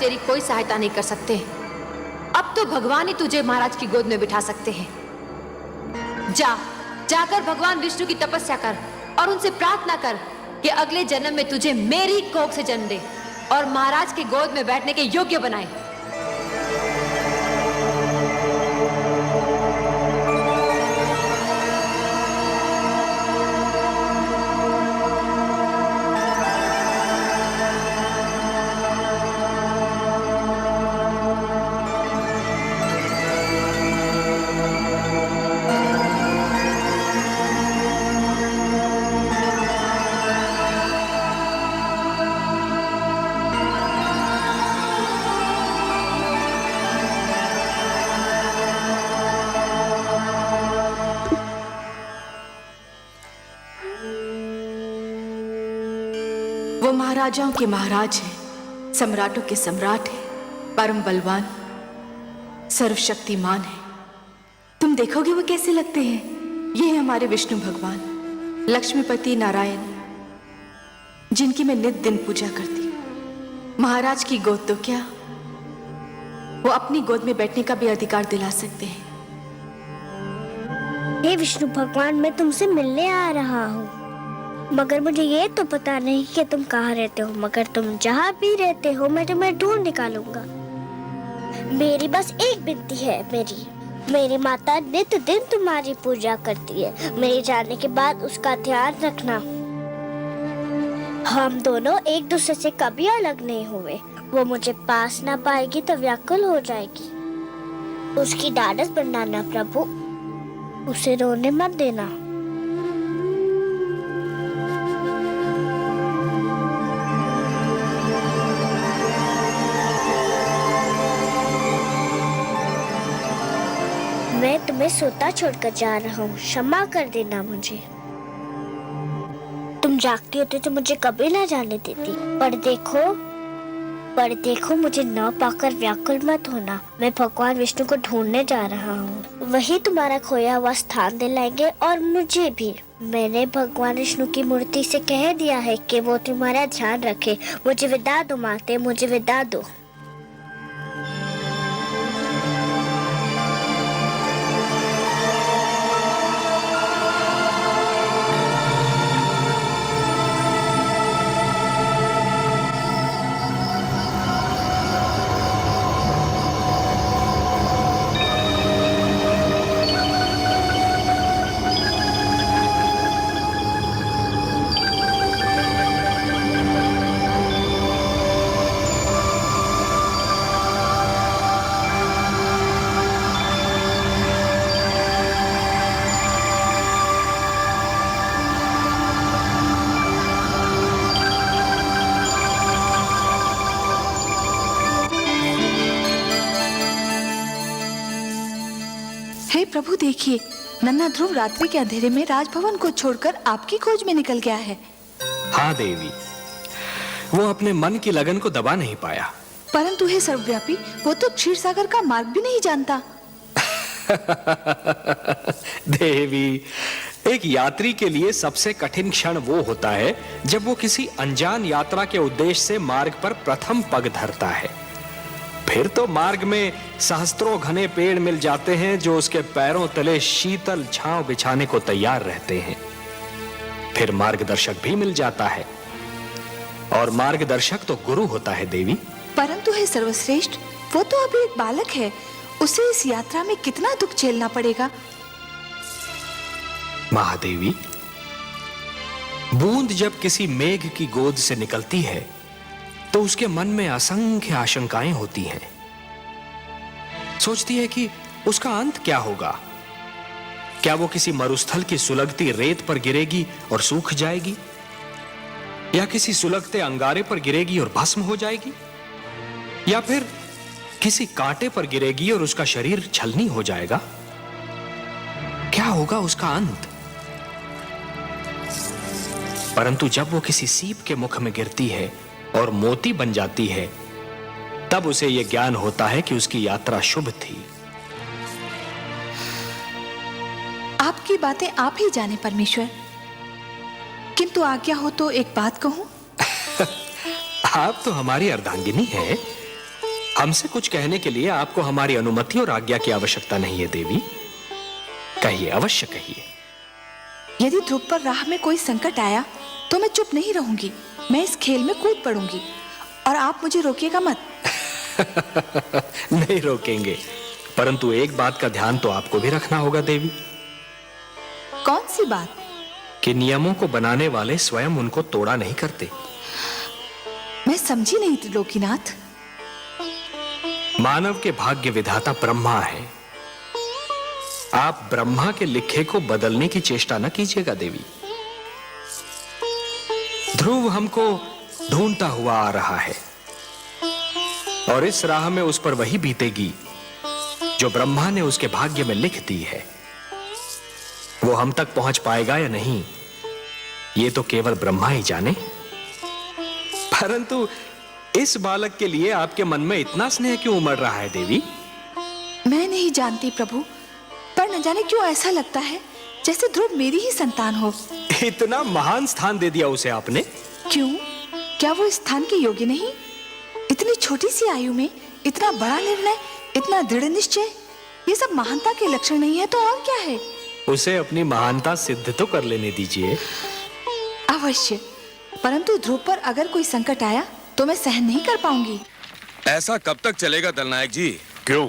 तेरी कोई सहायता नहीं कर सकते। अब तो भगवान ही तुझे महाराज की गोद में बिठा सकते हैं। जाकर भगवान विष्णु की तपस्या कर और उनसे प्रार्थना कर कि अगले जन्म में तुझे मेरी कोख से जन्म दे और महाराज की गोद में बैठने के योग्य बनाए। वो महाराजाओं के महाराज हैं, सम्राटों के सम्राट हैं, परम बलवान, सर्वशक्तिमान है। तुम देखोगे वो कैसे लगते हैं। ये है हमारे विष्णु भगवान, लक्ष्मीपति नारायण, जिनकी मैं नित दिन पूजा करती। महाराज की गोद तो क्या, वो अपनी गोद में बैठने का भी अधिकार दिला सकते हैं। हे विष्णु भगवान, मैं तुमसे मिलने आ रहा हूँ, मगर मुझे ये तो पता नहीं कि तुम कहाँ रहते हो। मगर तुम जहाँ भी रहते हो मैं तुम्हें ढूंढ निकालूंगा। मेरी बस एक विनती है, मेरी माता नित्य दिन तुम्हारी पूजा करती है। मेरे जाने के बाद उसका ध्यान रखना। हम दोनों एक दूसरे से कभी अलग नहीं हुए। वो मुझे पास ना पाएगी तो व्याकुल हो जाएगी। उसकी ढाढ़स बढ़ाना प्रभु, उसे रोने मत देना। मैं तुम्हें सोता छोड़कर जा रहा हूँ, क्षमा कर देना मुझे। तुम जागती होती तो मुझे कभी ना जाने देती। पर देखो मुझे न पाकर व्याकुल मत होना। मैं भगवान विष्णु को ढूंढने जा रहा हूँ, वही तुम्हारा खोया हुआ स्थान दिलाएंगे और मुझे भी। मैंने भगवान विष्णु की मूर्ति से कह दिया है कि वो तुम्हारा ध्यान रखे। मुझे विदा दो माते, मुझे विदा दो। हे प्रभु, देखिए नन्हा ध्रुव रात्रि के अंधेरे में राजभवन को छोड़कर आपकी खोज में निकल गया है। हाँ देवी, वो अपने मन की लगन को दबा नहीं पाया। परंतु हे सर्वव्यापी, वो तो क्षीर सागर का मार्ग भी नहीं जानता। देवी, एक यात्री के लिए सबसे कठिन क्षण वो होता है जब वो किसी अनजान यात्रा के उद्देश्य से मार्ग पर प्रथम पग धरता है। फिर तो मार्ग में सहस्त्रों घने पेड़ मिल जाते हैं जो उसके पैरों तले शीतल छांव बिछाने को तैयार रहते हैं। फिर मार्गदर्शक भी मिल जाता है, और मार्गदर्शक तो गुरु होता है देवी। परंतु हे सर्वश्रेष्ठ, वो तो अभी एक बालक है, उसे इस यात्रा में कितना दुख झेलना पड़ेगा। महादेवी, बूंद जब किसी मेघ की गोद से निकलती है तो उसके मन में असंख्य आशंकाएं होती हैं। सोचती है कि उसका अंत क्या होगा। क्या वो किसी मरुस्थल की सुलगती रेत पर गिरेगी और सूख जाएगी, या किसी सुलगते अंगारे पर गिरेगी और भस्म हो जाएगी, या फिर किसी कांटे पर गिरेगी और उसका शरीर छलनी हो जाएगा। क्या होगा उसका अंत। परंतु जब वो किसी सीप के मुख में गिरती है और मोती बन जाती है, तब उसे यह ज्ञान होता है कि उसकी यात्रा शुभ थी। आपकी बातें आप ही जाने परमेश्वर, किंतु आज्ञा हो तो एक बात कहूं। आप तो हमारी अर्धांगिनी है, हमसे कुछ कहने के लिए आपको हमारी अनुमति और आज्ञा की आवश्यकता नहीं है देवी। कहिए, अवश्य कहिए। यदि ध्रुव पर राह में कोई संकट आया तो मैं चुप नहीं रहूंगी, मैं इस खेल में कूद पड़ूंगी और आप मुझे रोकिएगा मत। नहीं रोकेंगे, परंतु एक बात का ध्यान तो आपको भी रखना होगा देवी। कौन सी बात? कि नियमों को बनाने वाले स्वयं उनको तोड़ा नहीं करते। मैं समझी नहीं त्रिलोकीनाथ। मानव के भाग्य विधाता ब्रह्मा है। आप ब्रह्मा के लिखे को बदलने की चेष्टा न कीजिएगा देवी। ध्रुव हमको ढूंढता हुआ आ रहा है और इस राह में उस पर वही बीतेगी जो ब्रह्मा ने उसके भाग्य में लिख दी है। वो हम तक पहुंच पाएगा या नहीं, ये तो केवल ब्रह्मा ही जाने। परंतु इस बालक के लिए आपके मन में इतना स्नेह क्यों उमड़ रहा है देवी? मैं नहीं जानती प्रभु, पर न जाने क्यों ऐसा लगता है जैसे ध्रुव मेरी ही संतान हो। इतना महान स्थान दे दिया उसे आपने। क्यों? क्या वो इस स्थान के योग्य नहीं? इतनी छोटी सी आयु में इतना बड़ा निर्णय, इतना दृढ़ निश्चय, ये सब महानता के लक्षण नहीं है तो और क्या है? उसे अपनी महानता सिद्ध तो कर लेने दीजिए। अवश्य, परंतु ध्रुव पर अगर कोई संकट आया तो मैं सहन नहीं कर पाऊंगी। ऐसा कब तक चलेगा दलनायक जी? क्यों,